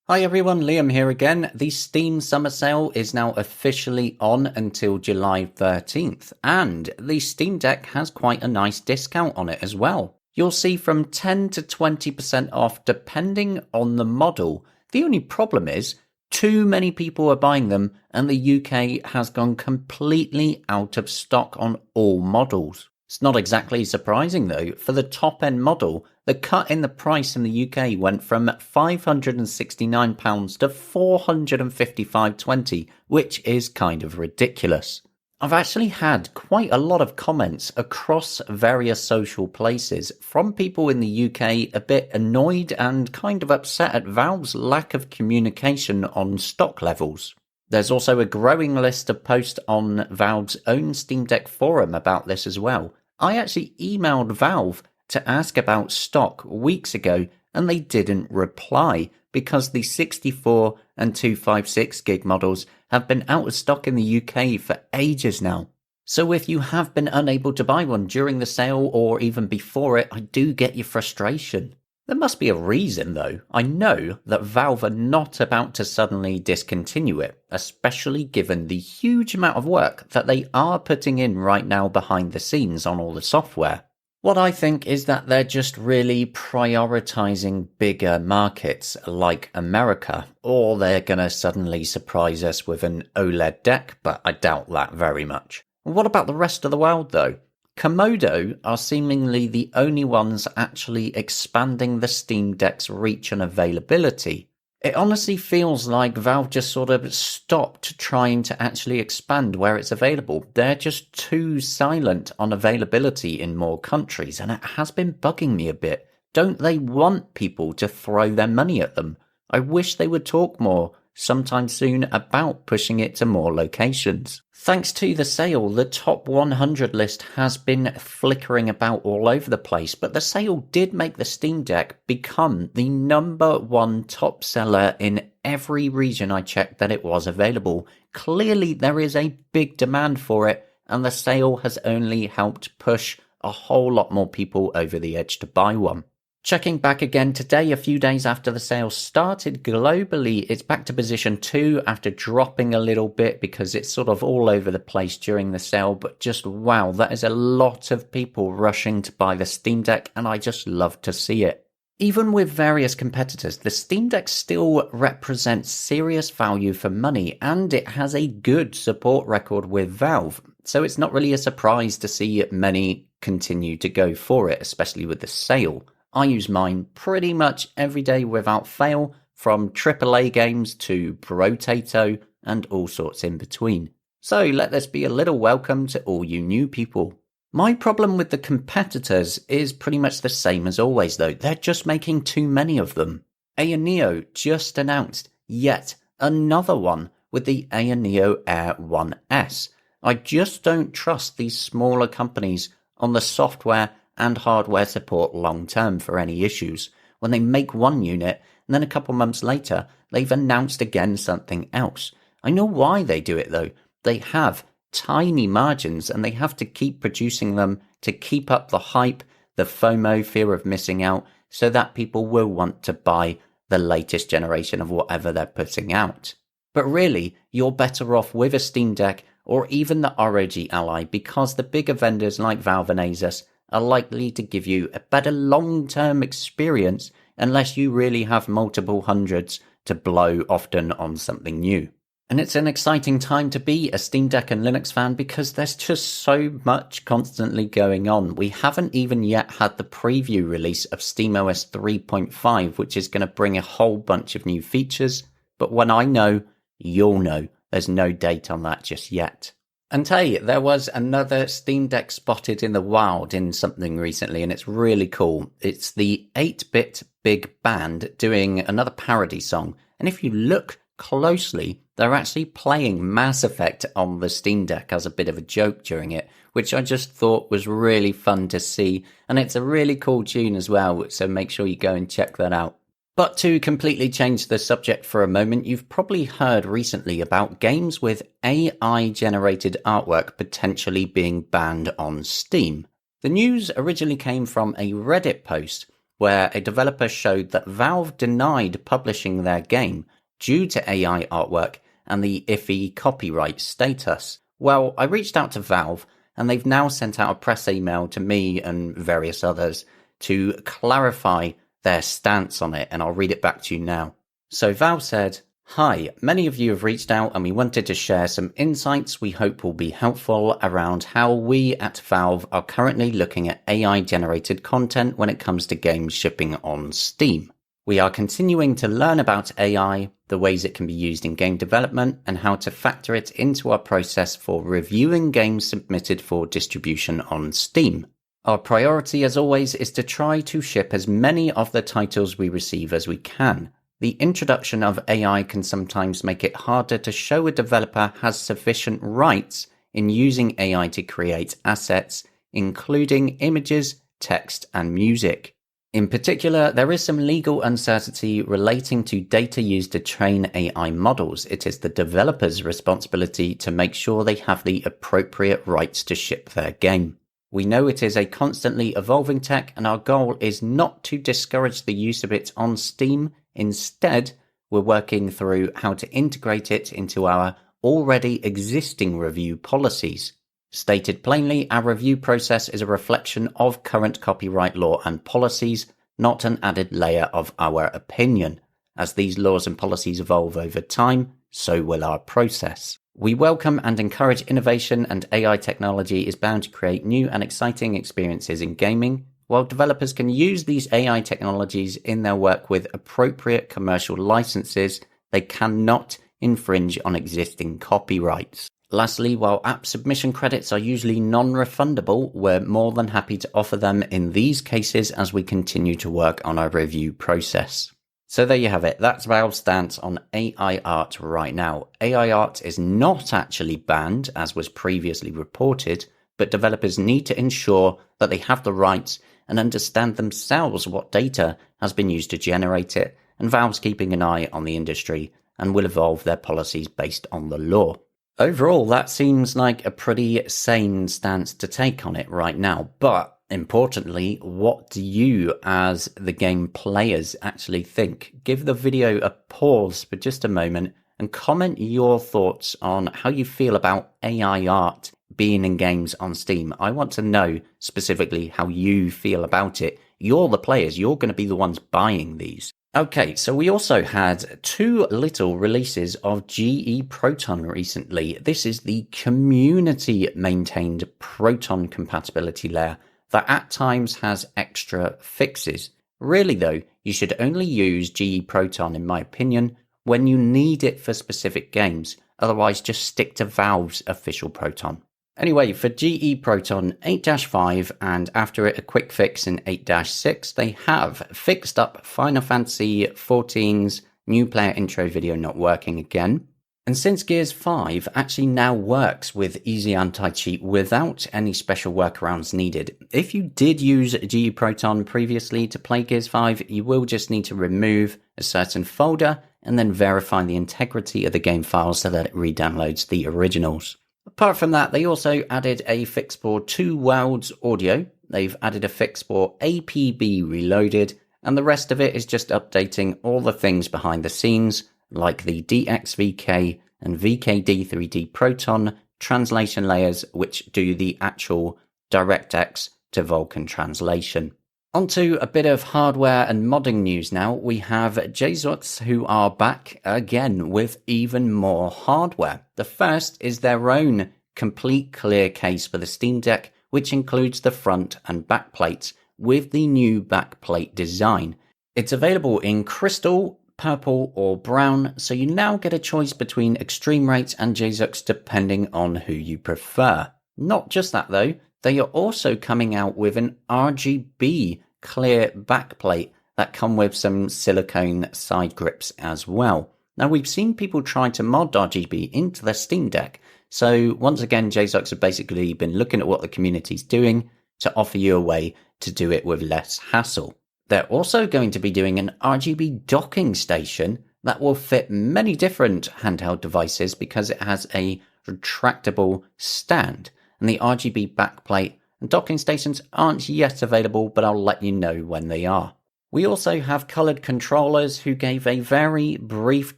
Hi everyone, Liam here again. The Steam Summer Sale is now officially on until July 13th, and the Steam Deck has quite a nice discount on it as well. You'll see from 10 to 20% off depending on the model. The only problem is, too many people are buying them and the UK has gone completely out of stock on all models. It's not exactly surprising though. For the top end model, the cut in the price in the UK went from £569 to £455.20, which is kind of ridiculous. I've actually had quite a lot of comments across various social places from people in the UK a bit annoyed and kind of upset at Valve's lack of communication on stock levels. There's also a growing list of posts on Valve's own Steam Deck forum about this as well. I actually emailed Valve to ask about stock weeks ago and they didn't reply because the 64 and 256 gig models have been out of stock in the UK for ages now. So if you have been unable to buy one during the sale or even before it, I do get your frustration. There must be a reason though. I know that Valve are not about to suddenly discontinue it, especially given the huge amount of work that they are putting in right now behind the scenes on all the software. What I think is that they're just really prioritizing bigger markets like America, or they're gonna suddenly surprise us with an OLED deck, but I doubt that very much. What about the rest of the world though? Komodo are seemingly the only ones actually expanding the Steam Deck's reach and availability. It honestly feels like Valve just sort of stopped trying to actually expand where it's available. They're just too silent on availability in more countries, and it has been bugging me a bit. Don't they want people to throw their money at them? I wish they would talk more sometime soon about pushing it to more locations. Thanks to the sale, the top 100 list has been flickering about all over the place, but the sale did make the Steam Deck become the #1 top seller in every region I checked that it was available. Clearly there is a big demand for it, and the sale has only helped push a whole lot more people over the edge to buy one. Checking back again today, a few days after the sale started globally, it's back to position 2 after dropping a little bit because it's sort of all over the place during the sale. But just wow, that is a lot of people rushing to buy the Steam Deck, and I just love to see it. Even with various competitors, the Steam Deck still represents serious value for money, and it has a good support record with Valve. So it's not really a surprise to see many continue to go for it, especially with the sale. I use mine pretty much every day without fail, from AAA games to Brotato and all sorts in between. So let this be a little welcome to all you new people. My problem with the competitors is pretty much the same as always though. They're just making too many of them. Ayaneo just announced yet another one with the Ayaneo Air 1S. I just don't trust these smaller companies on the software and hardware support long term for any issues. When they make one unit and then a couple months later they've announced again something else. I know why they do it though. They have tiny margins and they have to keep producing them to keep up the hype, the FOMO, fear of missing out, so that people will want to buy the latest generation of whatever they're putting out. But really, you're better off with a Steam Deck or even the ROG Ally because the bigger vendors like Valve and Asus are likely to give you a better long-term experience unless you really have multiple hundreds to blow often on something new. And it's an exciting time to be a Steam Deck and Linux fan because there's just so much constantly going on. We haven't even yet had the preview release of SteamOS 3.5, which is going to bring a whole bunch of new features. But when I know, you'll know. There's no date on that just yet. And hey, there was another Steam Deck spotted in the wild in something recently, and it's really cool. It's the 8-bit big band doing another parody song. And if you look closely, they're actually playing Mass Effect on the Steam Deck as a bit of a joke during it, which I just thought was really fun to see. And it's a really cool tune as well, so make sure you go and check that out. But to completely change the subject for a moment, you've probably heard recently about games with AI-generated artwork potentially being banned on Steam. The news originally came from a Reddit post where a developer showed that Valve denied publishing their game due to AI artwork and the iffy copyright status. Well, I reached out to Valve, and they've now sent out a press email to me and various others to clarify their stance on it, and I'll read it back to you now. So Valve said, "Hi, many of you have reached out and we wanted to share some insights we hope will be helpful around how we at Valve are currently looking at AI-generated content when it comes to games shipping on Steam. We are continuing to learn about AI, the ways it can be used in game development, and how to factor it into our process for reviewing games submitted for distribution on Steam. Our priority, as always, is to try to ship as many of the titles we receive as we can. The introduction of AI can sometimes make it harder to show a developer has sufficient rights in using AI to create assets, including images, text, and music. In particular, there is some legal uncertainty relating to data used to train AI models. It is the developer's responsibility to make sure they have the appropriate rights to ship their game. We know it is a constantly evolving tech, and our goal is not to discourage the use of it on Steam. Instead, we're working through how to integrate it into our already existing review policies. Stated plainly, our review process is a reflection of current copyright law and policies, not an added layer of our opinion. As these laws and policies evolve over time, so will our process. We welcome and encourage innovation, and AI technology is bound to create new and exciting experiences in gaming. While developers can use these AI technologies in their work with appropriate commercial licenses, they cannot infringe on existing copyrights. Lastly, while app submission credits are usually non-refundable, we're more than happy to offer them in these cases as we continue to work on our review process." So there you have it. That's Valve's stance on AI art right now. AI art is not actually banned, as was previously reported, but developers need to ensure that they have the rights and understand themselves what data has been used to generate it, and Valve's keeping an eye on the industry and will evolve their policies based on the law. Overall, that seems like a pretty sane stance to take on it right now. But importantly, what do you as the game players actually think? Give the video a pause for just a moment and comment your thoughts on how you feel about AI art being in games on Steam. I want to know specifically how you feel about it. You're the players. You're going to be the ones buying these. Okay, so we also had two little releases of GE Proton recently. This is the community-maintained Proton compatibility layer that at times has extra fixes. Really though, you should only use GE Proton, in my opinion, when you need it for specific games. Otherwise, just stick to Valve's official Proton. Anyway, for GE Proton 8-5 and after it a quick fix in 8-6, they have fixed up Final Fantasy XIV's new player intro video not working again. And since Gears 5 actually now works with easy anti-cheat without any special workarounds needed, if you did use GE Proton previously to play Gears 5, you will just need to remove a certain folder and then verify the integrity of the game files so that it re-downloads the originals. Apart from that, they also added a fix for Two Worlds audio. They've added a fix for APB Reloaded, and the rest of it is just updating all the things behind the scenes, like the DXVK and VKD3D Proton translation layers, which do the actual DirectX to Vulkan translation. Onto a bit of hardware and modding news now. We have JSucks who are back again with even more hardware. The first is their own complete clear case for the Steam Deck, which includes the front and back plates with the new backplate design. It's available in crystal, purple or brown, so you now get a choice between Extreme Rate and JSucks depending on who you prefer. Not just that though, they are also coming out with an RGB clear backplate that come with some silicone side grips as well. Now we've seen people try to mod RGB into their Steam Deck, so once again JSucks have basically been looking at what the community's doing to offer you a way to do it with less hassle. They're also going to be doing an RGB docking station that will fit many different handheld devices because it has a retractable stand. And the RGB backplate and docking stations aren't yet available, but I'll let you know when they are. We also have Coloured Controllers, who gave a very brief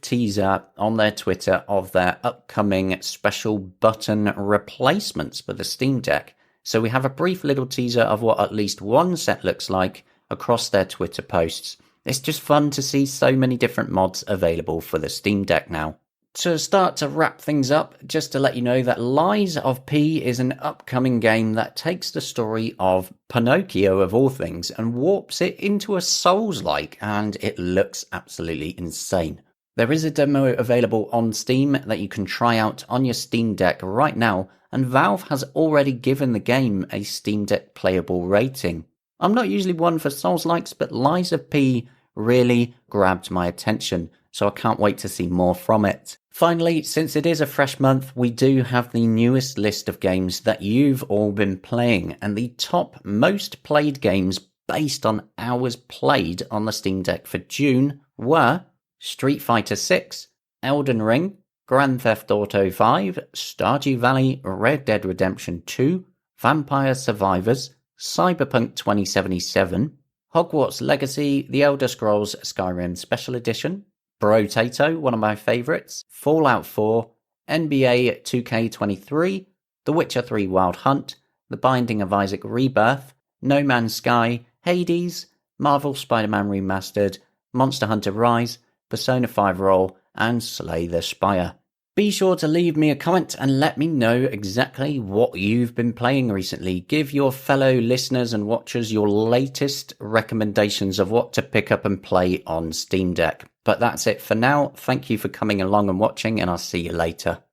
teaser on their Twitter of their upcoming special button replacements for the Steam Deck. So we have a brief little teaser of what at least one set looks like across their Twitter posts. It's just fun to see so many different mods available for the Steam Deck now. To start to wrap things up, just to let you know that Lies of P is an upcoming game that takes the story of Pinocchio of all things and warps it into a Souls-like, and it looks absolutely insane. There is a demo available on Steam that you can try out on your Steam Deck right now, and Valve has already given the game a Steam Deck playable rating. I'm not usually one for Souls-likes, but Lies of P really grabbed my attention, so I can't wait to see more from it. Finally, since it is a fresh month, we do have the newest list of games that you've all been playing, and the top most played games based on hours played on the Steam Deck for June were Street Fighter VI, Elden Ring, Grand Theft Auto 5, Stardew Valley, Red Dead Redemption 2, Vampire Survivors, Cyberpunk 2077, Hogwarts Legacy, The Elder Scrolls Skyrim Special Edition, Brotato, one of my favourites, Fallout 4, NBA 2K23, The Witcher 3 Wild Hunt, The Binding of Isaac Rebirth, No Man's Sky, Hades, Marvel Spider-Man Remastered, Monster Hunter Rise, Persona 5 Roll, and Slay the Spire. Be sure to leave me a comment and let me know exactly what you've been playing recently. Give your fellow listeners and watchers your latest recommendations of what to pick up and play on Steam Deck. But that's it for now. Thank you for coming along and watching, and I'll see you later.